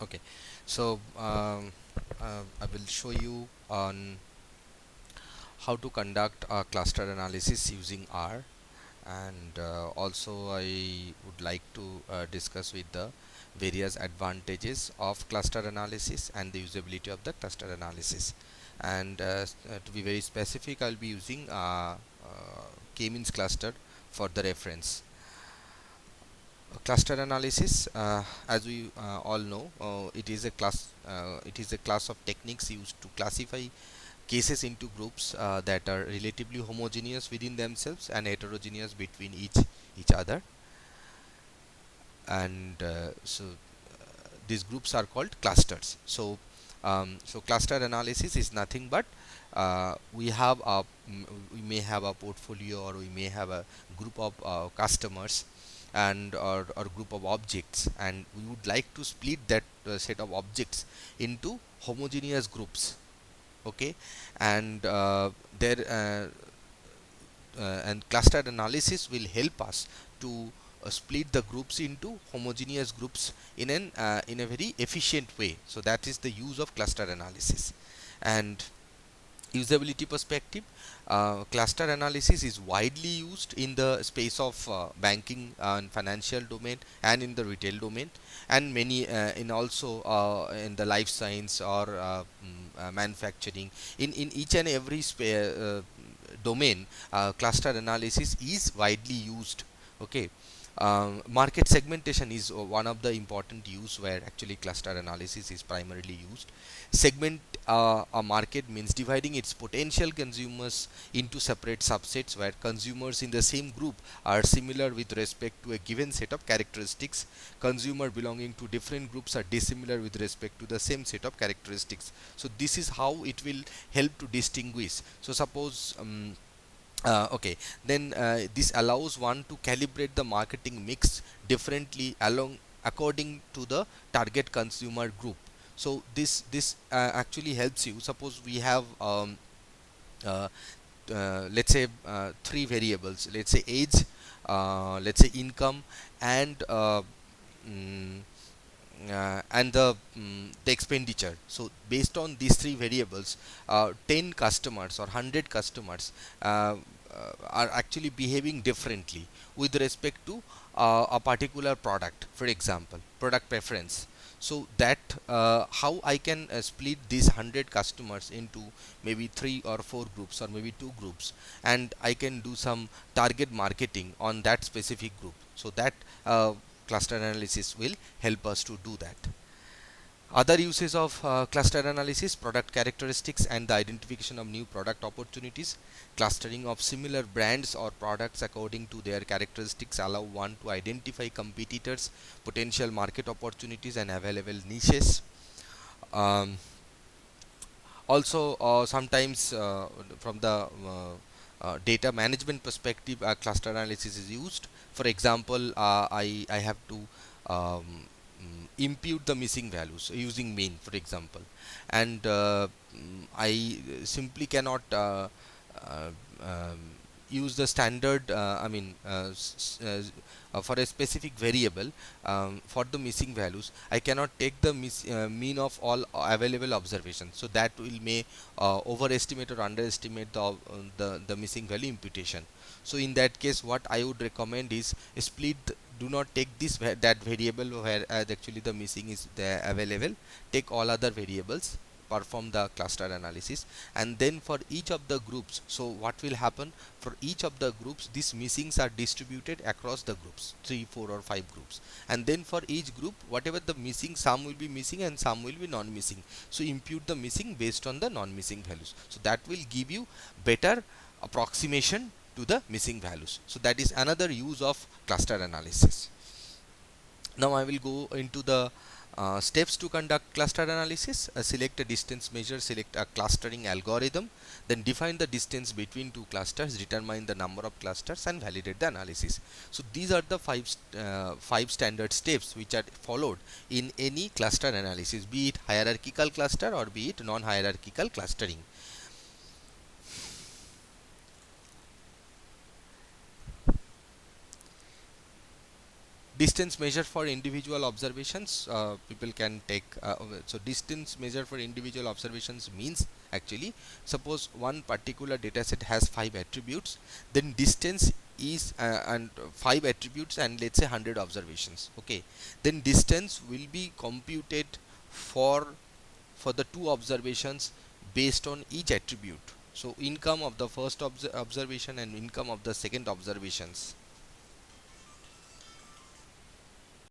Okay, so I will show you on how to conduct a cluster analysis using R, and also I would like to discuss with the various advantages of cluster analysis and the usability of the cluster analysis. And to be very specific, I'll be using K-means cluster for the reference. Cluster analysis, as we all know, it is a class of techniques used to classify cases into groups that are relatively homogeneous within themselves and heterogeneous between each other. And these groups are called clusters. So cluster analysis is nothing but we may have a portfolio, or we may have a group of customers and or group of objects, and we would like to split that set of objects into homogeneous groups. Okay, and and cluster analysis will help us to split the groups into homogeneous groups in a very efficient way. So that is the use of cluster analysis. And usability perspective, cluster analysis is widely used in the space of banking and financial domain, and in the retail domain, and many in also in the life science or manufacturing. In each and every domain, cluster analysis is widely used. Okay. Market segmentation is one of the important use where actually cluster analysis is primarily used. Segment a market means dividing its potential consumers into separate subsets, where consumers in the same group are similar with respect to a given set of characteristics. Consumer belonging to different groups are dissimilar with respect to the same set of characteristics. So this is how it will help to distinguish. So suppose okay, then this allows one to calibrate the marketing mix differently along according to the target consumer group. So this actually helps you. Suppose we have uh, let's say three variables. Let's say age, let's say income, and mm, the expenditure. So based on these three variables, 10 customers or 100 customers are actually behaving differently with respect to a particular product, for example product preference. So that how I can split these 100 customers into maybe three or four groups, or maybe two groups, and I can do some target marketing on that specific group. So that cluster analysis will help us to do that. Other uses of cluster analysis: product characteristics and the identification of new product opportunities. Clustering of similar brands or products according to their characteristics allow one to identify competitors, potential market opportunities, and available niches. Um, Also, sometimes from the data management perspective, cluster analysis is used. For example, I have to impute the missing values using main, for example, and I simply cannot uh, um, use the standard for a specific variable. For the missing values, I cannot take the mean of all available observations, so that will may overestimate or underestimate the missing value imputation. So in that case, what I would recommend is split do not take that variable where actually the missing is there available. Take all other variables, perform the cluster analysis, and then for each of the groups, so what will happen, for each of the groups these missings are distributed across the groups, 3 4 or 5 groups, and then for each group whatever the missing, some will be missing and some will be non missing, so impute the missing based on the non missing values. So that will give you better approximation to the missing values. So that is another use of cluster analysis. Now I will go into the steps to conduct cluster analysis. Select a distance measure, select a clustering algorithm, then define the distance between two clusters, determine the number of clusters, and validate the analysis. So these are the five standard steps which are followed in any cluster analysis, be it hierarchical cluster or be it non-hierarchical clustering. Distance measure for individual observations, people can take so distance measure for individual observations means, actually, suppose one particular data set has 5 attributes, then distance is and 5 attributes and let's say 100 observations, okay, then distance will be computed for the two observations based on each attribute. So income of the first observation and income of the second observations,